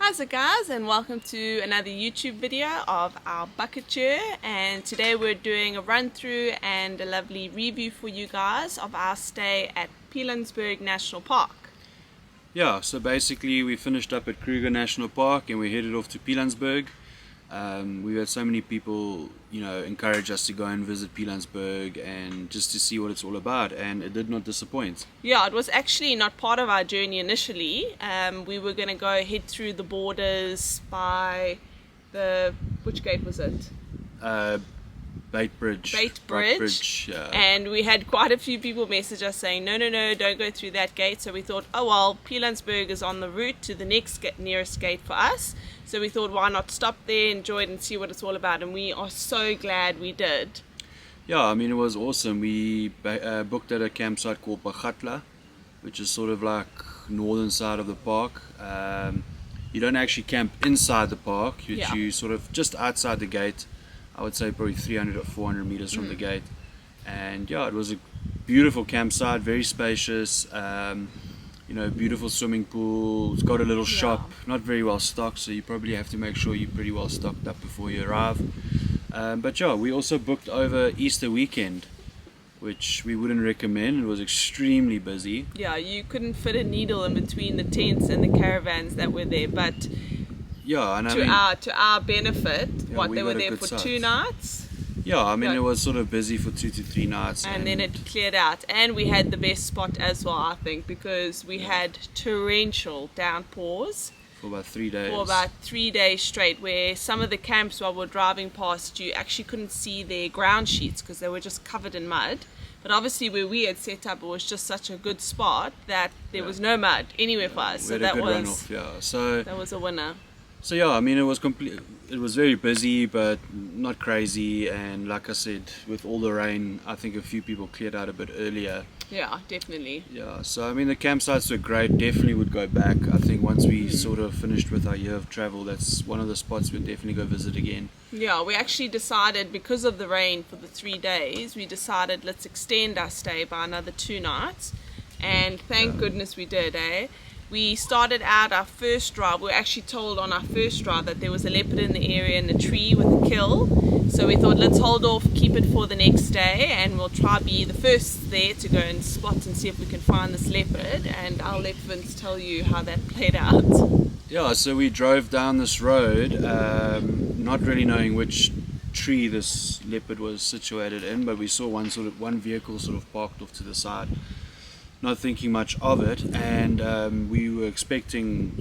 How's it guys, and welcome to another YouTube video of our bucket tour. And today we're doing a run through and a lovely review for you guys of our stay at Pilansberg National Park. Yeah, so basically we finished up at Kruger National Park and we headed off to Pilansberg. We've had so many people, encourage us to go and visit Pilansberg and just to see what it's all about, and it did not disappoint. Yeah, it was actually not part of our journey initially. We were going to go head through the borders by which gate was it? Bait Bridge. Yeah. And we had quite a few people message us saying, no, don't go through that gate. So we thought, oh well, Pilansberg is on the route to the next nearest gate for us. So we thought, why not stop there, enjoy it and see what it's all about. And we are so glad we did. Yeah, I mean, it was awesome. We booked at a campsite called Bagatla, which is sort of like northern side of the park. You don't actually camp inside the park. You sort of just outside the gate. I would say probably 300 or 400 meters from the gate. And yeah, it was a beautiful campsite, very spacious, beautiful swimming pool. It's got a little shop, not very well stocked, so you probably have to make sure you're pretty well stocked up before you arrive. But yeah, we also booked over Easter weekend, which we wouldn't recommend. It was extremely busy. Yeah, you couldn't fit a needle in between the tents and the caravans that were there, but yeah, and to our benefit, they were there for 2 nights. Yeah, I mean, it was sort of busy for 2 to 3 nights. And then it cleared out. And we had the best spot as well, I think, because we had torrential downpours. For about 3 days. For about 3 days straight, where some of the camps while we're driving past, you actually couldn't see their ground sheets because they were just covered in mud. But obviously where we had set up, it was just such a good spot that there was no mud anywhere for us. So that was a winner. So yeah, I mean, it was very busy, but not crazy. And like I said, with all the rain, I think a few people cleared out a bit earlier. Yeah, definitely. Yeah, so I mean, the campsites were great. Definitely would go back. I think once we sort of finished with our year of travel, that's one of the spots we'd definitely go visit again. Yeah, we actually decided, because of the rain for the 3 days, we decided let's extend our stay by another 2 nights. And thank goodness we did, eh? We started out our first drive. We were actually told on our first drive that there was a leopard in the area in a tree with a kill. So we thought, let's hold off, keep it for the next day, and we'll try be the first there to go and spot and see if we can find this leopard. And I'll let Vince tell you how that played out. Yeah, so we drove down this road, not really knowing which tree this leopard was situated in, but we saw one vehicle sort of parked off to the side. Not thinking much of it, and we were expecting,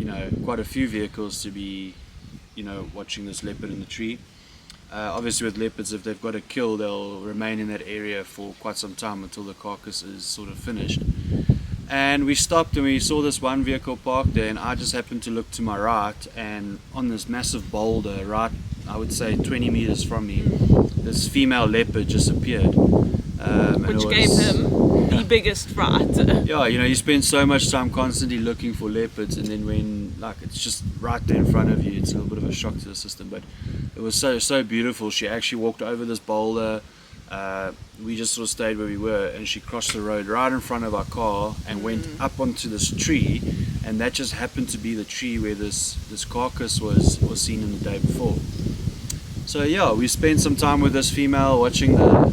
quite a few vehicles to be, watching this leopard in the tree. Obviously with leopards, if they've got a kill, they'll remain in that area for quite some time until the carcass is sort of finished. And we stopped and we saw this one vehicle parked there, and I just happened to look to my right, and on this massive boulder, right, I would say 20 meters from me, this female leopard just appeared. Which gave him the biggest fright. Yeah, you spend so much time constantly looking for leopards, and then when it's just right there in front of you, it's a little bit of a shock to the system. But it was so beautiful. She actually walked over this boulder. We just sort of stayed where we were, and she crossed the road right in front of our car and went up onto this tree, and that just happened to be the tree where this carcass was seen in the day before. So yeah, we spent some time with this female, watching her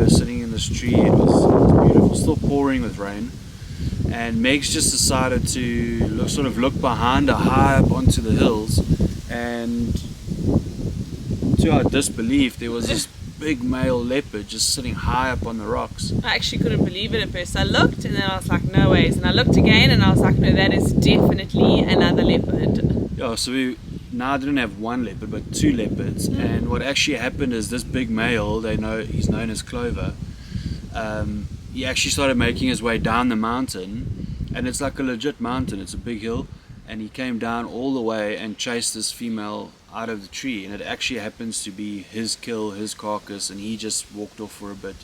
sitting in this tree. It was beautiful, still pouring with rain, and Meg's just decided to look behind her, high up onto the hills, and to our disbelief, there was this big male leopard just sitting high up on the rocks. I actually couldn't believe it at first. I looked and then I was like, no ways, and I looked again and I was like, no, that is definitely another leopard. Yeah, so we now didn't have one leopard but 2 leopards, and what actually happened is this big male, he's known as Clover, he actually started making his way down the mountain, and it's like a legit mountain, it's a big hill, and he came down all the way and chased this female out of the tree, and it actually happens to be his kill, his carcass, and he just walked off for a bit,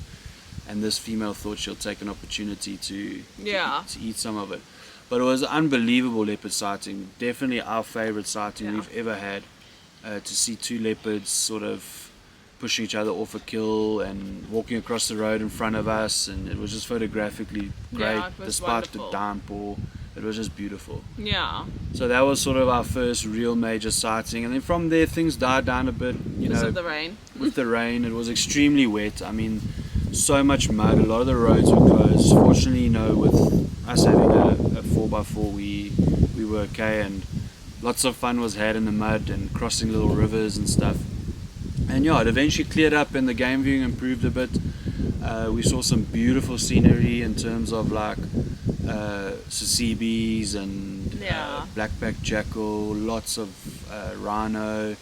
and this female thought she'll take an opportunity to eat some of it. But it was an unbelievable leopard sighting, definitely our favorite sighting we've ever had, to see 2 leopards sort of pushing each other off a kill and walking across the road in front of us, and it was just photographically great. Yeah, it was despite wonderful. the downpour. It was just beautiful. Yeah. So that was sort of our first real major sighting, and then from there things died down a bit. Because of the rain. With the rain, it was extremely wet. I mean, so much mud. A lot of the roads were closed. Fortunately, with us having a 4x4, we were okay, and lots of fun was had in the mud and crossing little rivers and stuff. And yeah, it eventually cleared up and the game viewing improved a bit. We saw some beautiful scenery in terms of like Sasibis and blackback jackal, lots of rhino,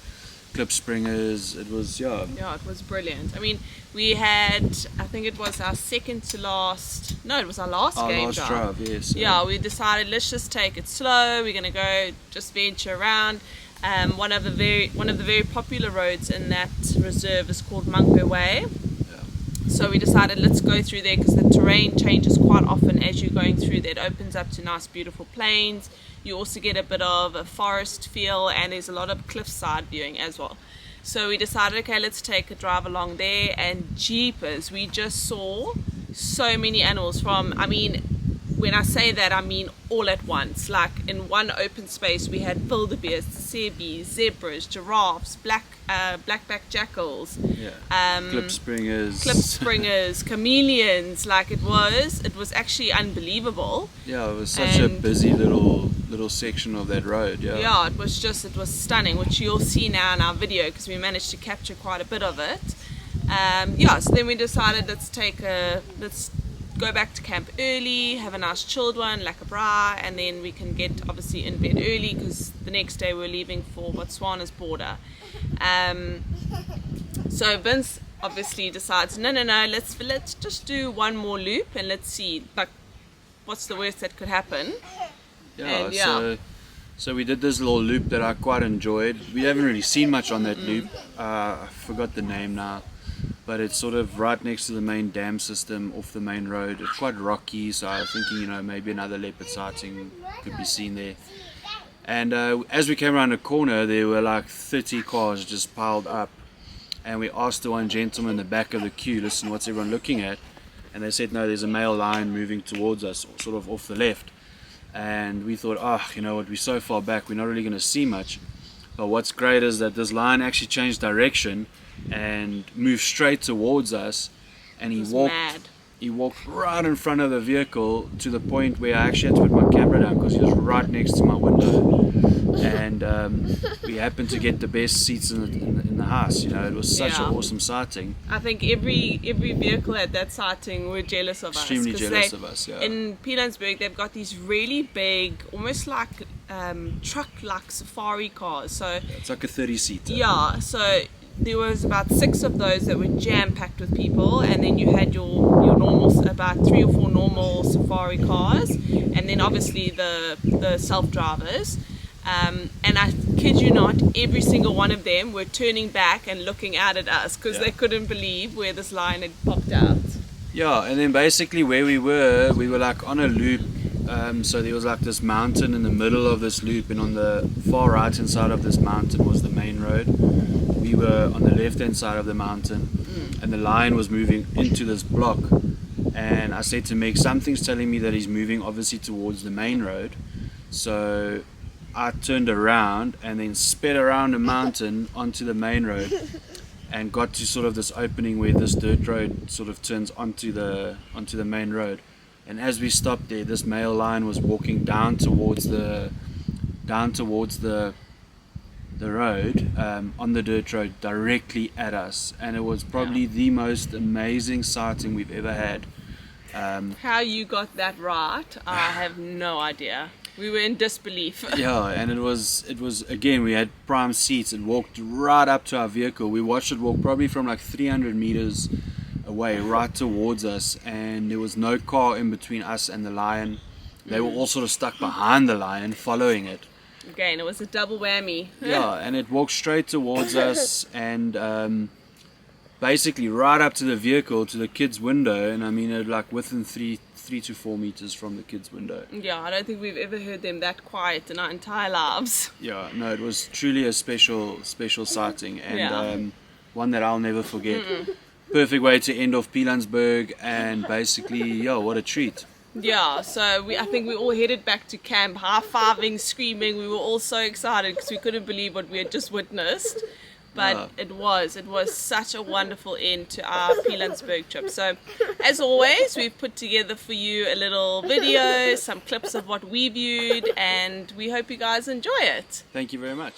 clip springers. It was it was brilliant. I mean, we had, I think it was our second to last, no, it was our last game last drive, yes. Yeah, we decided let's just take it slow. We're gonna go just venture around. One of the very popular roads in that reserve is called Mungo Way. So we decided let's go through there because the terrain changes quite often as you're going through there. It opens up to nice beautiful plains. You also get a bit of a forest feel, and there's a lot of cliffside viewing as well. So we decided, okay, let's take a drive along there, and jeepers, we just saw so many animals when I say that, I mean all at once. Like in one open space, we had wildebeest, sebis, zebras, giraffes, blackback jackals, clip springers, chameleons. Like it was actually unbelievable. Yeah, it was such a busy little section of that road. Yeah, it was stunning, which you'll see now in our video because we managed to capture quite a bit of it. So then we decided let's go back to camp early, have a nice chilled one, like a bra, and then we can get obviously in bed early because the next day we're leaving for Botswana's border. So Vince obviously decides, no, let's just do one more loop and let's see, like, what's the worst that could happen. So we did this little loop that I quite enjoyed. We haven't really seen much on that loop. I forgot the name now. But it's sort of right next to the main dam system off the main road. It's quite rocky, so I was thinking, maybe another leopard sighting could be seen there. And as we came around the corner, there were like 30 cars just piled up. And we asked the one gentleman in the back of the queue, listen, what's everyone looking at? And they said, no, there's a male lion moving towards us, sort of off the left. And we thought, we're so far back, we're not really going to see much. But what's great is that this lion actually changed direction and moved straight towards us, and he walked right in front of the vehicle to the point where I actually had to put my camera down because he was right next to my window, and we happened to get the best seats in the house. It was such an awesome sighting. I think every vehicle at that sighting were jealous of Extremely jealous of us. In Pilansberg they've got these really big, almost like truck-like safari cars. So it's like a 30-seater. Yeah, so there was about 6 of those that were jam-packed with people, and then you had your normal, about 3 or 4 normal safari cars, and then obviously the self-drivers. And I kid you not, every single one of them were turning back and looking out at us because they couldn't believe where this lion had popped out. Yeah, and then basically where we were like on a loop. So there was like this mountain in the middle of this loop, and on the far right hand side of this mountain was the main road. We were on the left hand side of the mountain, and the lion was moving into this block, and I said to Meg, something's telling me that he's moving obviously towards the main road. So I turned around and then sped around the mountain onto the main road and got to sort of this opening where this dirt road sort of turns onto the main road. And as we stopped there, this male lion was walking down towards the road, on the dirt road, directly at us. And it was probably the most amazing sighting we've ever had. How you got that right, I have no idea. We were in disbelief. Yeah, and it was again, we had prime seats. It walked right up to our vehicle. We watched it walk probably from like 300 meters away right towards us, and there was no car in between us and the lion. They were all sort of stuck behind the lion following it. Again, it was a double whammy. Yeah, and it walked straight towards us, and basically right up to the vehicle, to the kids' window, and I mean it like within 3 to 4 meters from the kids' window. Yeah, I don't think we've ever heard them that quiet in our entire lives. Yeah, no, it was truly a special sighting, and one that I'll never forget. Perfect way to end off Pilansberg, and basically, yo, what a treat. Yeah, so I think we all headed back to camp, high-fiving, screaming. We were all so excited because we couldn't believe what we had just witnessed. But it was such a wonderful end to our Pilansberg trip. So, as always, we've put together for you a little video, some clips of what we viewed, and we hope you guys enjoy it. Thank you very much.